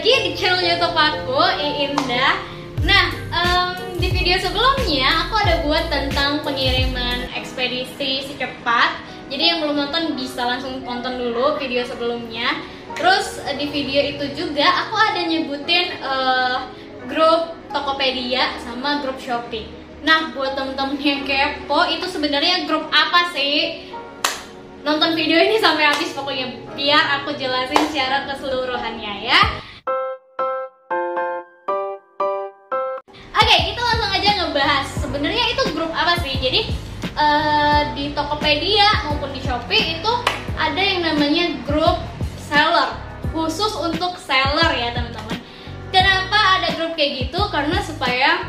lagi di channel YouTube aku, Iindah. Nah, di video sebelumnya aku ada buat tentang pengiriman ekspedisi secepat. Jadi yang belum nonton bisa langsung tonton dulu video sebelumnya. Terus di video itu juga aku ada nyebutin grup Tokopedia sama grup Shopee. Nah, buat temen-temen yang kepo, itu sebenarnya grup apa sih? Nonton video ini sampai habis pokoknya, biar aku jelasin secara keseluruhannya ya. Oke, kita langsung aja ngebahas sebenarnya itu grup apa sih. Jadi di Tokopedia maupun di Shopee itu ada yang namanya grup seller, khusus untuk seller ya teman-teman. Kenapa ada grup kayak gitu? Karena supaya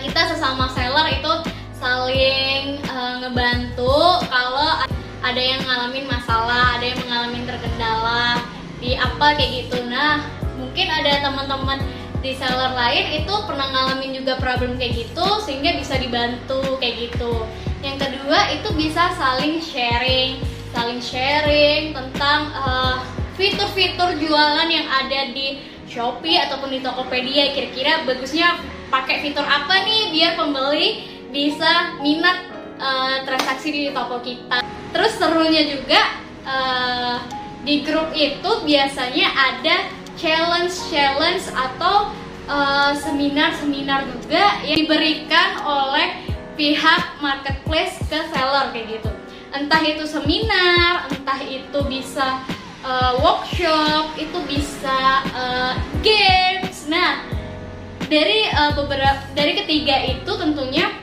kita sesama seller itu saling ngebantu kalau ada yang ngalamin masalah, ada yang mengalami terkendala di apa kayak gitu. Nah, mungkin ada teman-teman di seller lain itu pernah ngalamin juga problem kayak gitu sehingga bisa dibantu kayak gitu. Yang kedua itu bisa saling sharing tentang fitur-fitur jualan yang ada di Shopee ataupun di Tokopedia. Kira-kira bagusnya pakai fitur apa nih biar pembeli bisa minat transaksi di toko kita. Terus serunya juga di grup itu biasanya ada challenge atau seminar juga yang diberikan oleh pihak marketplace ke seller kayak gitu. Entah itu seminar, entah itu bisa workshop, itu bisa games. Nah, dari ketiga itu tentunya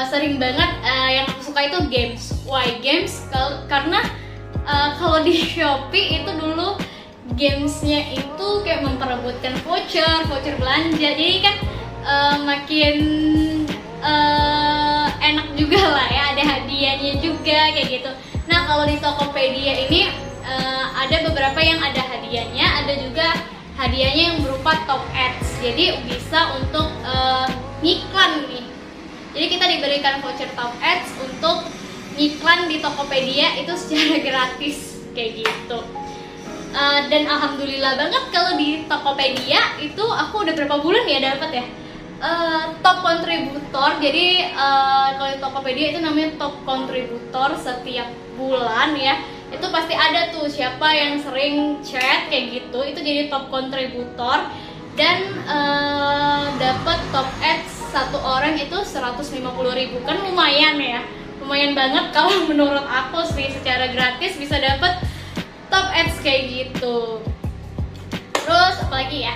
sering banget yang aku suka itu games. Why games? Karena kalau di Shopee itu dulu gamesnya itu kayak memperebutkan voucher belanja. Jadi kan makin enak juga lah ya, ada hadiahnya juga kayak gitu. Nah, kalau di Tokopedia ini ada beberapa yang ada hadiahnya, ada juga hadiahnya yang berupa top ads. Jadi bisa untuk ngiklan nih. Jadi kita diberikan voucher top ads untuk ngiklan di Tokopedia itu secara gratis kayak gitu. Dan alhamdulillah banget kalau di Tokopedia itu aku udah berapa bulan ya dapat ya top kontributor. Jadi kalau di Tokopedia itu namanya top kontributor setiap bulan ya. Itu pasti ada tuh siapa yang sering chat kayak gitu, itu jadi top kontributor. Dan dapat top ads satu orang itu 150.000, kan lumayan ya, lumayan banget kalau menurut aku sih. Secara gratis bisa dapat top ads kayak gitu. Terus apalagi ya?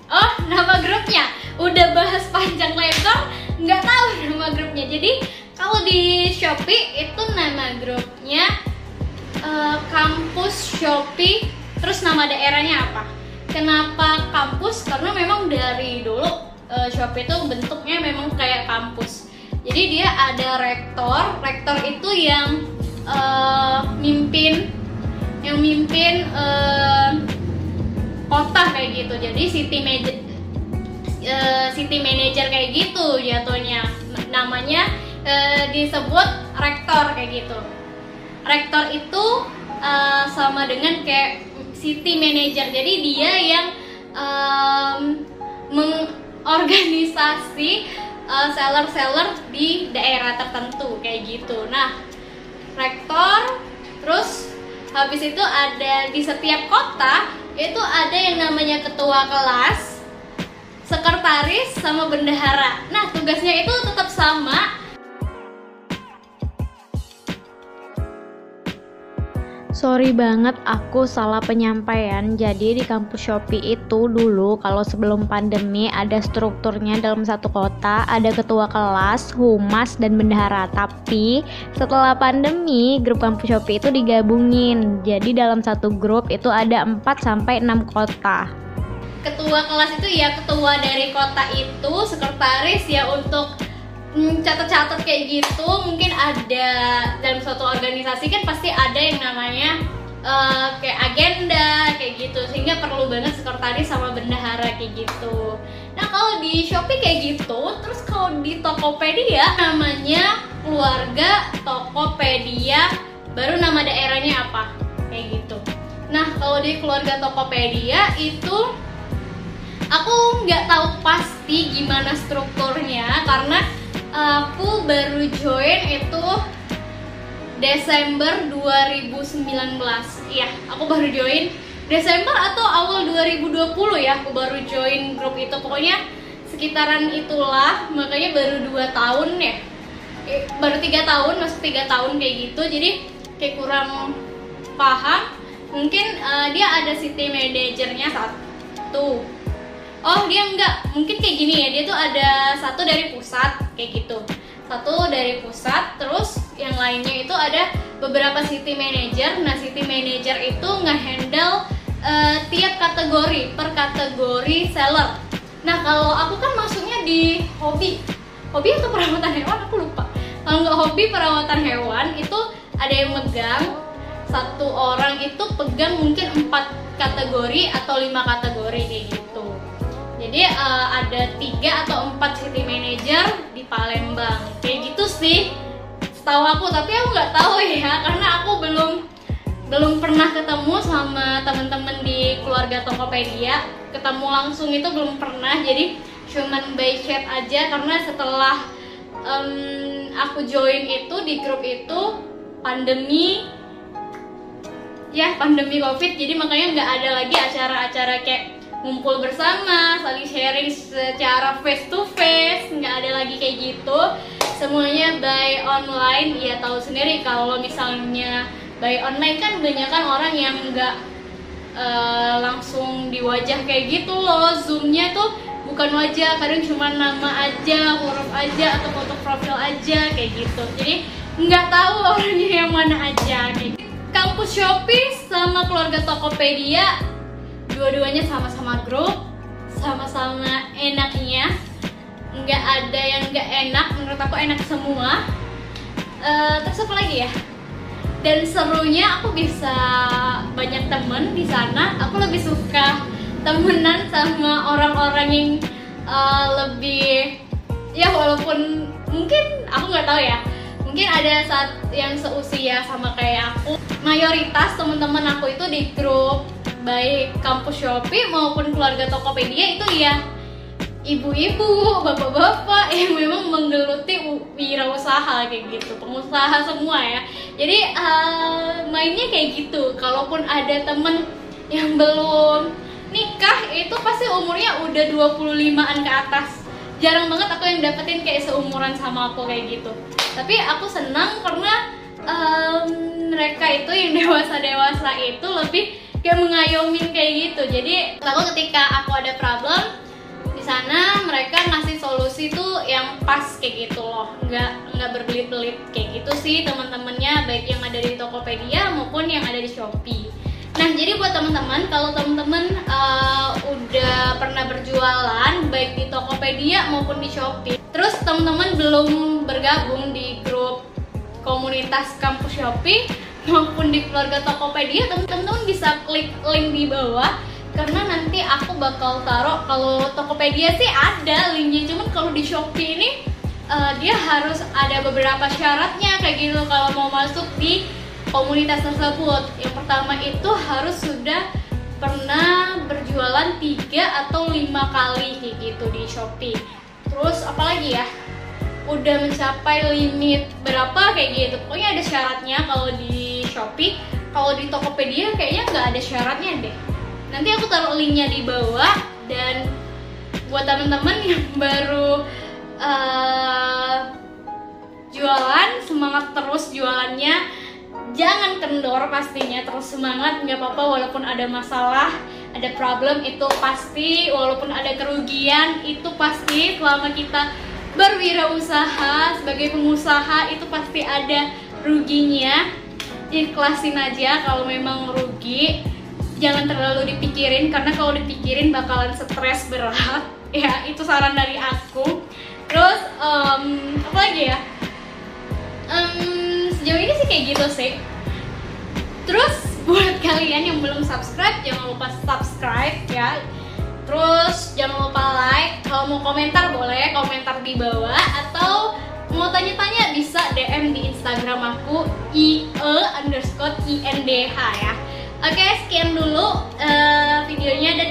Oh, nama grupnya udah bahas panjang lebar, nggak tahu nama grupnya. Jadi kalau di Shopee itu nama grupnya Kampus Shopee. Terus nama daerahnya apa? Kenapa kampus? Karena memang dari dulu Shopee itu bentuknya memang kayak kampus. Jadi dia ada rektor itu yang mimpin kota kayak gitu. Jadi city manager kayak gitu jatuhnya. Namanya disebut rektor kayak gitu. Rektor itu sama dengan kayak city manager. Jadi dia yang mengorganisasi seller-seller di daerah tertentu kayak gitu. Nah, rektor, terus habis itu ada di setiap kota itu ada yang namanya ketua kelas, sekretaris, sama bendahara. Nah, tugasnya itu tetap sama. Sorry banget aku salah penyampaian. Jadi di kampus Shopee itu dulu kalau sebelum pandemi ada strukturnya dalam satu kota, ada ketua kelas, humas, dan bendahara. Tapi setelah pandemi grup kampus Shopee itu digabungin. Jadi dalam satu grup itu ada 4-6 kota. Ketua kelas itu ya ketua dari kota itu, sekretaris ya untuk catat-catat kayak gitu. Mungkin ada dalam suatu organisasi kan pasti ada yang namanya kayak agenda kayak gitu, sehingga perlu banget sekretaris sama bendahara kayak gitu. Nah, kalau di Shopee kayak gitu. Terus kalau di Tokopedia namanya keluarga Tokopedia, baru nama daerahnya apa kayak gitu. Nah, kalau di keluarga Tokopedia itu aku nggak tahu pasti gimana strukturnya karena aku baru join itu Desember 2019. Iya, aku baru join Desember atau awal 2020 ya, aku baru join grup itu. Pokoknya sekitaran itulah, makanya baru 2 tahun ya. Baru 3 tahun, masuk 3 tahun kayak gitu. Jadi kayak kurang paham. Mungkin dia ada city manajernya satu. Oh, dia enggak. Mungkin kayak gini ya, dia tuh ada satu dari pusat kayak gitu. Satu dari pusat, terus yang lainnya itu ada beberapa city manager. Nah, city manager itu nge-handle tiap kategori, per kategori seller. Nah, kalau aku kan masuknya di hobi atau perawatan hewan, aku lupa. Kalau nggak hobi, perawatan hewan itu ada yang megang, satu orang itu pegang mungkin 4 kategori atau 5 kategori kayak gitu. Jadi ada 3 atau 4 city manager di Palembang kayak gitu sih setahu aku, tapi aku nggak tahu ya karena aku belum pernah ketemu sama temen-temen di keluarga Tokopedia. Ketemu langsung itu belum pernah, jadi cuman by chat aja karena setelah aku join itu di grup itu pandemi COVID, jadi makanya nggak ada lagi acara-acara kayak ngumpul bersama, saling sharing secara face to face, nggak ada lagi kayak gitu. Semuanya by online. Ya tahu sendiri kalau misalnya by online kan kebanyakan orang yang nggak langsung di wajah kayak gitu loh. Zoomnya tuh bukan wajah, kadang cuma nama aja, huruf aja, atau foto profil aja kayak gitu. Jadi nggak tahu orangnya yang mana aja kayak gitu. Kampus Shopee sama keluarga Tokopedia dua-duanya sama-sama grup, sama-sama enaknya, nggak ada yang nggak enak. Menurut aku enak semua. Terus apa lagi ya? Dan serunya aku bisa banyak temen di sana. Aku lebih suka temenan sama orang-orang yang lebih, ya walaupun mungkin aku nggak tahu ya, mungkin ada saat yang seusia sama kayak aku. Mayoritas teman-teman aku itu di grup baik kampus Shopee maupun keluarga Tokopedia itu ya ibu-ibu, bapak-bapak yang memang menggeluti wirausaha kayak gitu, pengusaha semua ya. Jadi mainnya kayak gitu. Kalaupun ada temen yang belum nikah itu pasti umurnya udah 25-an ke atas. Jarang banget aku yang dapetin kayak seumuran sama aku kayak gitu. Tapi aku senang karena mereka itu yang dewasa-dewasa itu lebih kayak mengayomin kayak gitu. Jadi aku ketika aku ada problem di sana, mereka ngasih solusi tuh yang pas kayak gitu loh, nggak berbelit-belit kayak gitu sih teman-temannya, baik yang ada di Tokopedia maupun yang ada di Shopee. Nah, jadi buat teman-teman, kalau teman-teman udah pernah berjualan baik di Tokopedia maupun di Shopee, terus teman-teman belum bergabung di grup komunitas kampus Shopee maupun di keluarga Tokopedia, teman-teman bisa klik link di bawah karena nanti aku bakal taruh. Kalau Tokopedia sih ada linknya, cuman kalau di Shopee ini dia harus ada beberapa syaratnya kayak gitu kalau mau masuk di komunitas tersebut. Yang pertama itu harus sudah pernah berjualan 3 atau 5 kali kayak gitu di Shopee. Terus apalagi ya, udah mencapai limit berapa kayak gitu. Pokoknya ada syaratnya kalau di Shopee. Kalau di Tokopedia kayaknya nggak ada syaratnya deh. Nanti aku taruh linknya di bawah. Dan buat teman-teman yang baru jualan, semangat terus jualannya, jangan kendor pastinya, terus semangat, nggak apa-apa walaupun ada masalah, ada problem itu pasti, walaupun ada kerugian itu pasti. Selama kita berwirausaha sebagai pengusaha itu pasti ada ruginya. Ikhlasin aja kalau memang rugi, jangan terlalu dipikirin karena kalau dipikirin bakalan stres berat. Ya, itu saran dari aku. Terus apa lagi ya? Sejauh ini sih kayak gitu sih. Terus buat kalian yang belum subscribe, jangan lupa subscribe ya. Terus jangan lupa like. Kalau mau komentar boleh komentar di bawah, atau mau tanya-tanya bisa DM di Instagram aku IE_INDH ya. Oke, sekian dulu videonya dan